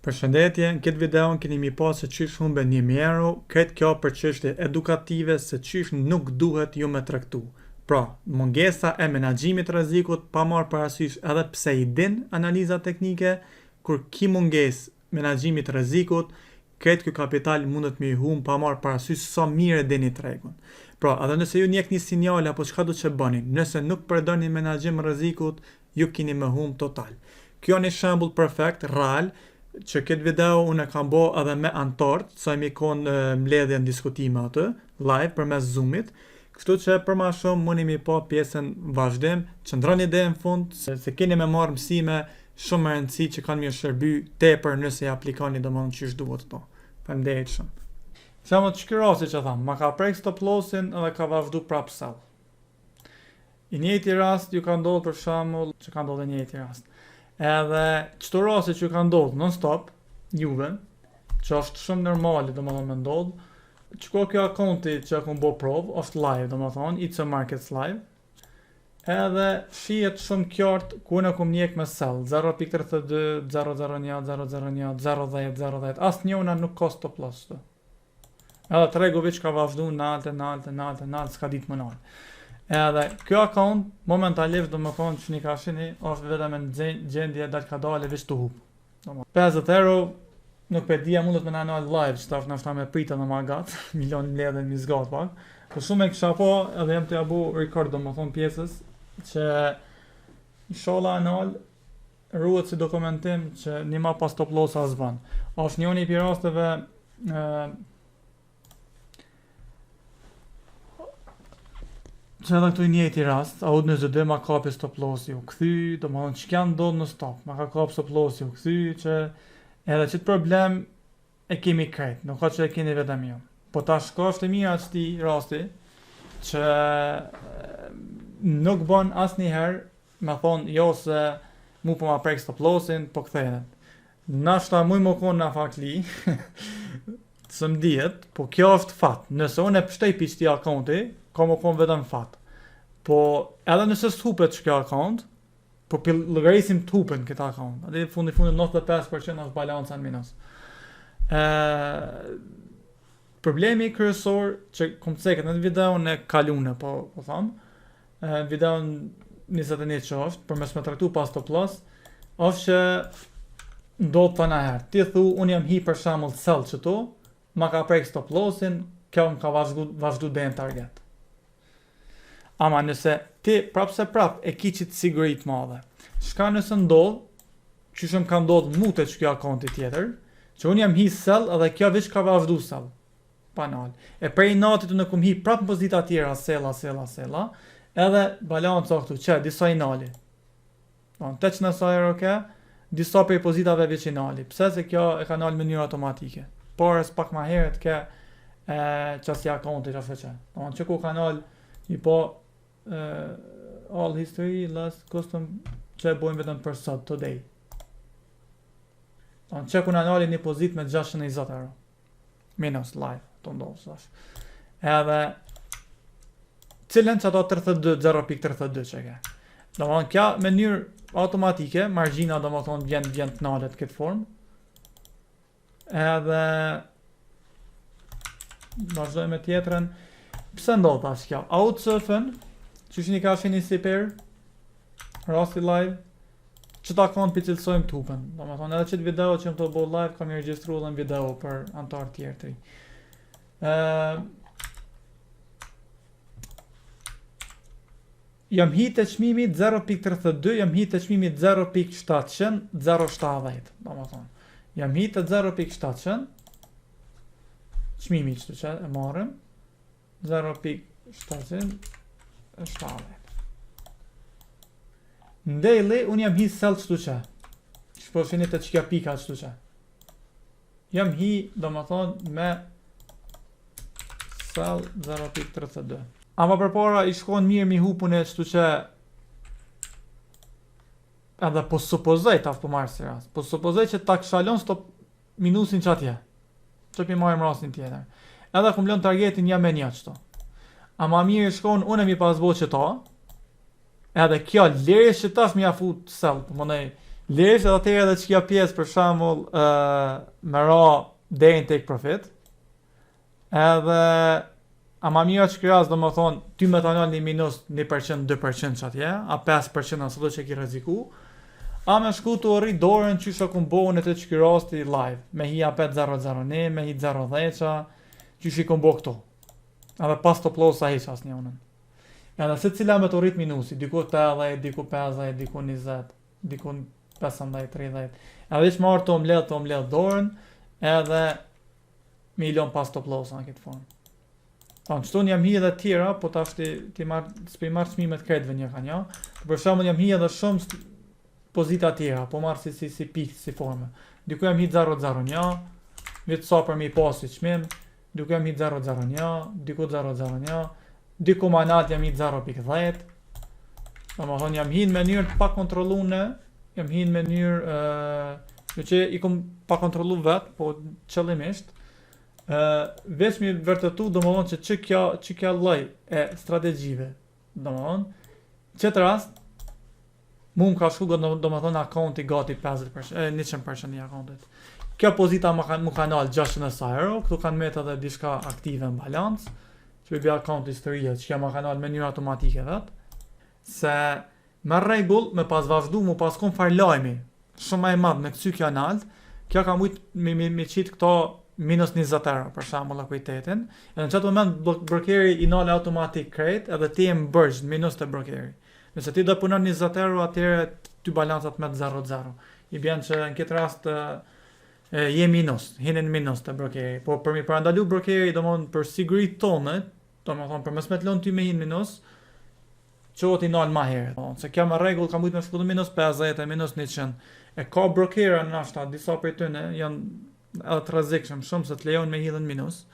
Përshëndetje, në këtë video keni mi pa se qysh humbe 1.000 euro, këtë kjo për çështje edukative se qysh nuk duhet ju me tregtu. Pra, mungesa e menaxhimit të rrezikut pa marrë parasysh edhe pse i din analiza teknike, kur ki mungesë menaxhimit të rrezikut, këtë ky kapital mundet me i humb pa marrë parasysh sa mirë e dini tregun. Pra, edhe nëse ju njeh një sinjal apo çka do të bëni, nëse nuk përdorni menaxhim rrezikut, ju keni me humb total. Kjo është një shembull perfekt, real, që këtë video unë e kam bo edhe me antartë, sa mi konë mbledhje në diskutime atë, live për mes Zoomit, kështu që për ma shumë mundi mi pa pjesën vazhdim, që ndroni dhe në fund, se keni me marrë mësime shumë më rëndësi që kanë mirë shërby tepër nëse i aplikoni dhe më në qysh duhet to. Faleminderit shumë. Shumë të shkyrasi që thamë, ma ka prek stop lossin edhe ka vazhdu prap sell. I njëjti rast ju ka ndodhur për shembull që ka ndodhur njëjti rast. Edhe çdo rasti që ka ndodhur non stop juve, që është shumë normale domethënë me ndodh, çka kjo akonti që kam bë provë është live, domethënë it's a markets live. Edhe shihet shumë qartë ku ne kum njek me sell 0.32, 0.01, 0.01, 0.10, 0.10. Asnjëna nuk ka stop loss. Edhe tregu veç ka vazhdu nalte, s'ka ditë më nalt. Edhe kjo akont momentalisht do më thonë që një ka shini është vetëm në gjendje dalë ka dale veç të hup. 50 euro nuk për dia mundet me në anal live që tafë nështë me prita në magat, milion mbledhe në mizgat pak. Për shumë e kësha po edhe jem të jabu record do më thonë pjesës që inshallah anal ruhet si dokumentim që një ma pas stop loss as ban. Është një për rasteve që edhe këtu i njëjti rast, a ud në zëdë ma kapi stop lossi u këthy, do më thonë që kja ndodhë në stop, ma ka kapi stop lossi u këthy, që edhe qëtë problem e kemi krejt, nuk ka që e keni vetëm jo. Po ta shko është e mira që ti rasti, që nuk bon asë njëherë, me thonë jo se mu po ma prek stop lossin, po këthenet. Nashta muj më konë në fakli, së më dijet, po kjo është fat, nëse unë e pështej pi qëti akonti, ka më konë vetëm fat. Po edhe nëse s'hupet që kjo akont, po llogarisim t'hupen këtë akont. Adi fundi 95% është balanca në minus. Problemi kryesor që kom ceket në videon e kalune, po thamë, videon 21 që është, për mes me traktu pas stop loss, është që ndodhë të nëherë. Ti thu, unë jam hi për shamull sell që tu, ma ka prek stop lossin, kjo më ka vazhdu dhe në target. Ama nëse ti prap e ki qitë sigurit madhe, shka nëse ndodh, që shumë ka ndodh mute që kjo akonti tjetër, që unë jam hi sell edhe kjo vish ka vazhdu sell. Panal. E prej natit unë kum hi prap në pozita tjera, sella, edhe balanca këtu, që disa i nali. Te që nësa e roke, disa prej pozitave veç i nali. Pse se kjo e ka nalë mënyrë automatike. Por es pak ma heret ke qasja akonti që fëqe. Që ku ka nalë i po all history, last custom, që e bojmë vetëm për sot, today. Që ku në nalë një pozit me 620 euro. Minus live, të ndohë sash. Edhe, cilën që ato 32, 0.32 që ke. Do më thonë, kja mënyrë automatike, margjina do më thonë vjen të nalet këtë formë. Edhe, vazhdoj me tjetërën, pse ndodhë pas kja? Outsurfen, që një ka shini si per, rasti live, që ta konë për cilësojmë të hupen. Do më thonë, edhe qëtë video që më të bo live, kam i registru dhe në video për antarë tjerë të ri. Jam hi të qmimit 0.32, jam hi të qmimit 0.700, 0.70. Do më thonë, jam hi të 0.700, qmimit që të që e marëm, 0.700, ndejli, unë jam hi sell qëtu që. Që po shenit të qëkja pika qëtu që. Jam hi, do më thonë, me sell 0.32. Ama për para, i shkon mirë mi hupun e qëtu që edhe po supozoj taf po marrë si rast. Po supozoj që ta këshalon stop minusin që atje. Që pi marrëm rastin tjetër. Edhe kum lën targetin jam me një qëto. Ama mirë shkon, unë e mi pasbo që ta, edhe kjo lirës që tash mi a fut sell, për mënej Lirisht edhe atëherë edhe që kja pjesë për shembull me ra deri tek profit. Edhe ama mira që kjo do më thonë ty me të një minus 1%, 2% që atje, a 5% asë do që ki rreziku, a me shku të rri dorën që shë kumbo në të që kjo rasti live, me hi a 5.001, me hi 0.10, që shë i kumbo këto. Edhe pas të plosa heq asë një unën. Edhe se cila me të rrit minusi, diku 80, diku 50, diku 20, diku 15, 30. Edhe që marrë të omledh dorën, edhe milion pas të plosa në këtë formë. Qëto jam hi edhe tjera, po tash ti marrë çmimet kretëve një ka një. Për shembull jam hi edhe shumë pozita tjera, po marrë si pikë, si formë. Diku jam hi 0.01, vetë sa për mi pasi çmim, diku jam hi 0.01, diku 0.01, diku më nat jam hi 0.10. Domethënë jam hi në mënyrë të pa kontrolluar, jam hi në mënyrë që i kom pa kontrollu vet, po qëllimisht. Veç mi vërtetu do më thonë që kjo lloj e strategjive do më thonë që të rast mu më ka shku do më thonë akonti gati 50%, 100% i akontit. Kjo pozita mu ka nalë 600 euro, këtu kanë met edhe diçka aktive në balans që i bja akont historie që kjo ma ka nalë me njërë automatike vet se me rregull me pas vazhdu mu pas kon farlajmi shumë e madh me kësy kjo nalë kjo ka mujt me qitë këto minus 20 euro për shembull akuitetin. Edhe në çat moment brokeri i nal automatik krejt edhe ti e mbërgj minus të brokeri. Nëse ti do punon 20 euro atëherë ty balancat me 0.0. I bën që në këtë rast je minus, hinin minus të brokeri. Po për mi parandalu brokeri domthon për siguritë tonë, domthon për mos me të lënë ty me hin minus, çohet i nal më herët. Se kjo me rregull ka mujt me shkullë minus 50 e minus 100. E ka brokera në ashta, disa prej tyre janë edhe të rrezikshëm shumë se të lejon me hidhen minus.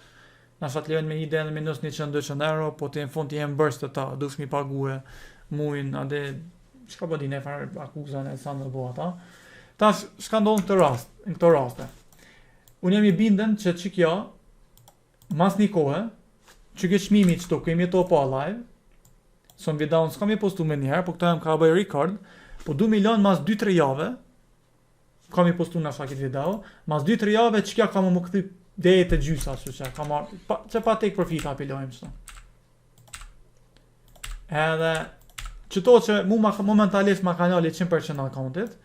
Nashta të lejon me hidhen minus 100-200 euro, po ti në fund ti e mbërsh të ta, dush mi pague muin, ade çka po di ne fare akuzën e sa më bëu ata. Tash çka ndodh në këto raste. Unë jam i bindën që kjo mas një kohë, që kjo çmimi çto kemi to pa live, son videon s'kam i postu më një herë, po këto jam ka bëj record, po 2 milion mas 2-3 javë kam i postu në këtë video, mas 2-3 jave që kja ka më këthy deri të gjysa, që pa tek profit apilojmë qëto. Edhe, qëto që mu momentalisht ma kanali 100% në akontit,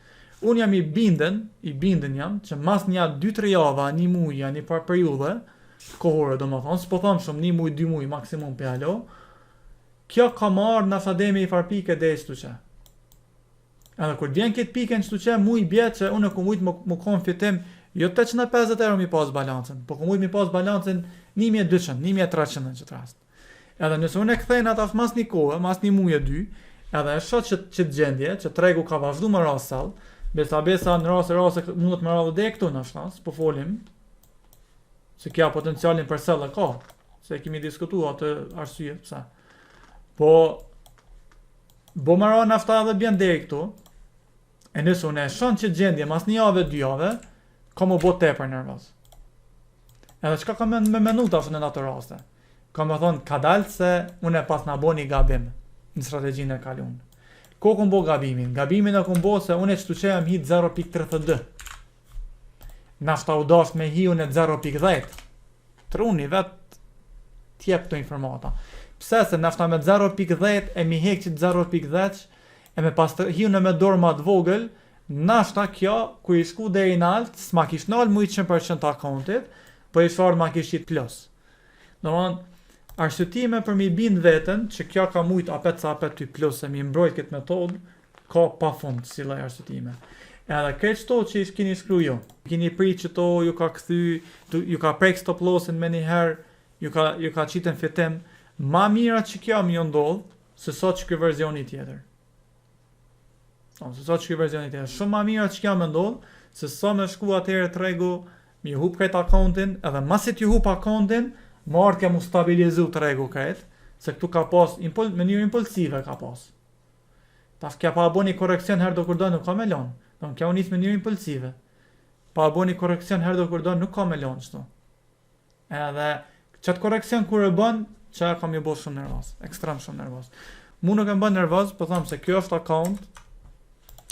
unë jam i bindën jam, që mas një 2-3 java, një muja, një par periude, kohore do më thonë, s'po thonë shumë, 1 muj, 2 muj, maksimum për alo, kjo ka marrë në shademi i farpike dhe ishtu që. Edhe kur vjen këtë pikën çtu që mu i bie që unë ku mujt më kon fitim jo 850 euro mi pas balancën, po ku mujt mi pas balancën 1200, 1300 në këtë rast. Edhe nëse unë e kthej atas mas një kohë, mas një muaj e dy, edhe e shoh që gjendje, që tregu ka vazhduar më rastall, besa në raste mund të më radhë dhe këtu në shtas, po folim se kja potencialin për sell e ka, se kemi diskutuar atë arsye pse. Po më radhë nafta edhe bjen deri këtu. E nëse unë e shoh që gjendje mas një javë, 2 javë, ka më bot tepër nervoz. Edhe çka kam me menu tash në ato raste. Kam të thonë ka dalë se unë e pas na boni gabim në strategjinë e kaluar. Ku kom bo gabimin? Gabimin e kom bo se unë e çtu që jam hit 0.32. Nafta u dash me hiun e 0.10. Truni vet t'jep këto informata. Pse se nafta me 0.10 e mi hek që 0.10 e me pas të hiun e me dorë ma të vogël, nashta kjo, ku i shku deri në alt, s'ma kish nalë mu i 100% të akontit, po i shfarë ma kish qit plus. Domthon, arsyetime për mi bind veten, që kjo ka mujt apet sa apet ty plus, e mi mbrojt këtë metodë, ka pa fund si lloj arsyetime. Edhe këtë qëto që i keni shkru jo, keni pri qëto, ju ka kthy, ju ka prek stop lossin me njëherë, ju ka qiten fitim, ma mira që kjo më jo ndodh, se sot që kjo verzioni tjetër. Shumë ma mira që kjo më ndodh, se sa me shku atëherë tregu, mi hup këtë akontin, edhe masit ju hup akontin, marrë ke mu stabilizu tregu këtë, se këtu ka pas, mënyrë impulsive ka pas. Tash kja pa aboni korekcion herë do kur do nuk ka me lonë. Kja unis mënyrë impulsive. Pa aboni korekcion herë do kur do nuk ka me lonë qëto. Edhe qëtë korekcion kur e bën, që kam ju bo shumë nervoz, ekstrem shumë nervoz. Mu nuk e më bën nervoz, po thamë se kjo është akont,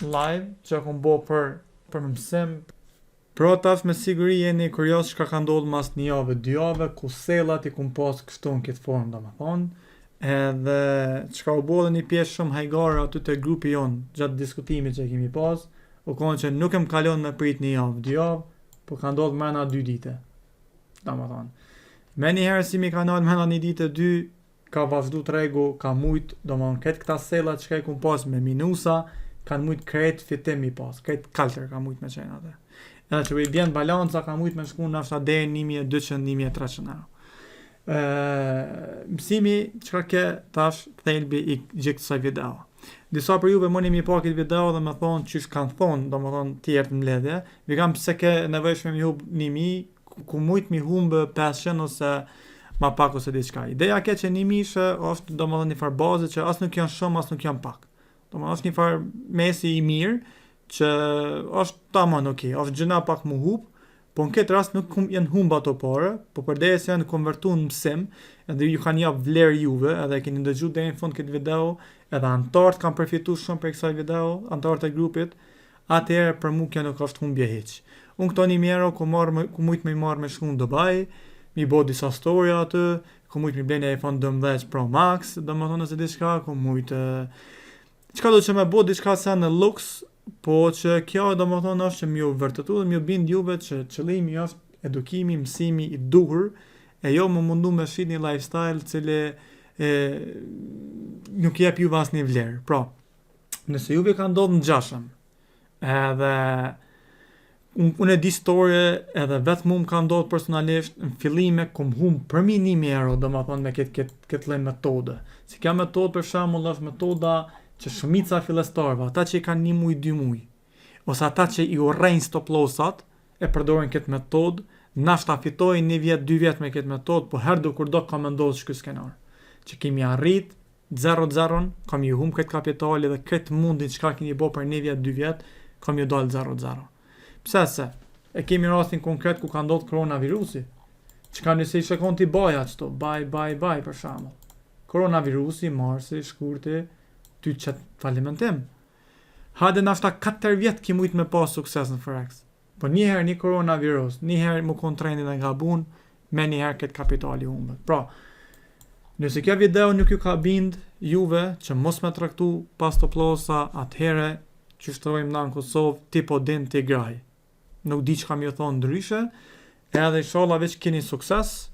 live që kom bo për mësim. Pra tash me siguri jeni kurios çka ka ndodhur mas një javë, 2 javë, ku sellat I kum pas kështu në këtë formë domethënë. Edhe çka u bodhe një pjesë shumë hajgare aty te grupi jon gjatë diskutimit që kemi pas, u konë që nuk më kalon me prit një javë, 2 javë, po ka ndodhur mëna 2 dite. Domethënë. Me njëherë si mi kanal mëna një ditë 2, ka vazhdu tregu, ka mujt, domethënë këtë këta sellat që kum pas me minusa, kanë mujt kret fitim I pas, kret kalter ka mujt me qenë atë. Edhe që I bjen balanca ka mujt me shku nafta deri 1200-1300 euro. Mësimi çka ke tash thelbi I gjithë kësaj video. Disa për juve moni mi pa këtë video dhe me thonë qysh kanë thonë, do më thonë tjertë mbledhje, vi kam pse ke nevojshme mi hub 1000, ku mujt mi humbë 500 ose ma pak ose diçka. Ideja ke që 1000 shë është do më thonë një farë bazë që as nuk janë shumë, as nuk janë pak. Do më është një farë mesi I mirë, që është tamam okay, është gjëna pak mu hub, po në këtë rast nuk janë humba ato pare, po përderisa janë konvertuar në mësim, edhe ju kanë jap vlerë juve, edhe keni ndëgju deri në fund këtë video, edhe antarët kanë përfituar shumë për kësaj video, antarët e grupit, atëherë për mua kjo nuk është humbje hiç. Unë këto 1000 euro ku mujt me marr me shku në Dubai, mi bë disa story aty, ku mujt mi bleni iPhone 12 Pro Max, domethënë se diçka, ku mujt çka do të më bëj diçka sa në luks. Po që kjo do më thonë është që mjë vërtetu dhe mjë bind juve që qëllimi është edukimi, mësimi I duhur, e jo më mundu me shit një lifestyle cili nuk jep juve as një vlerë. Pra, nëse juve ka ndodhë në gjashëm, edhe unë e di story edhe vetë mu më ka ndodhë personalisht në fillime kum hum për mi 1000 euro do më thonë me këtë lloj metode. Si kjo metodë për shembull është metoda që shumica fillestarëve, ata që I kanë 1 muj, 2 muj, ose ata që I urrejnë stop lossat, e përdorin këtë metodë, nashta fitojnë 1 vjet, 2 vjet me këtë metodë, po herdo kur do ka më ndodhë ky skenar. Që kemi arrit 0-0, kam ju humb këtë kapitali dhe këtë mundin çka keni bë për 1 vjet, 2 vjet, kam ju dal 0-0. Pse se? E kemi rastin konkret ku ka ndodhur koronavirusi. Çka nëse I shkon ti baja çto, baj për shembull. Koronavirusi, marsi, shkurti, ty qëtë falimentim. Hade nashta 4 vjetë ki mujt me pas sukses në Forex. Po njëherë një koronavirus, njëherë më kon trendin e gabun, me njëherë këtë kapitali humbet. Pra, nëse kjo video nuk ju ka bind juve që mos me traktu pas të plosa, atëhere që shtrojmë na në Kosovë, ti po din ti graj. Nuk di që kam ju thonë ndryshe, edhe inshallah veç keni sukses,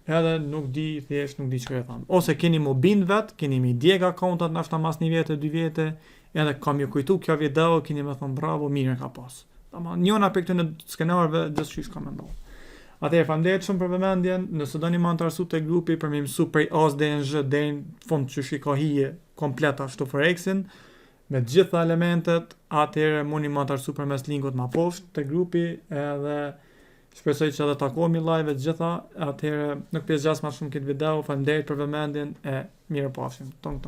edhe nuk di që e thamë. Ose keni mu bind vet, keni mi djeg akontat nashta mas 1 vjetë, 2 vjetë, edhe kam ju kujtu kjo video, keni me thonë bravo, mirë ka pas. Njona për këtë në skenarëve gjithë qysh ka me ndohë. Atëherë, faleminderit shumë për vëmendjen, nëse doni më antarësu të grupi për më mësu prej as deri në zh deri në fund që shi ka hije kompleta ashtu Forexin, me gjitha elementet, atëherë mundi më antarësu përmes linkut më poshtë të grupi, edhe shpresoj që edhe takohemi live të gjitha, atëherë nuk pjesëgjas më shumë këtë video, faleminderit për vëmendjen e mirëpafshim. Tong.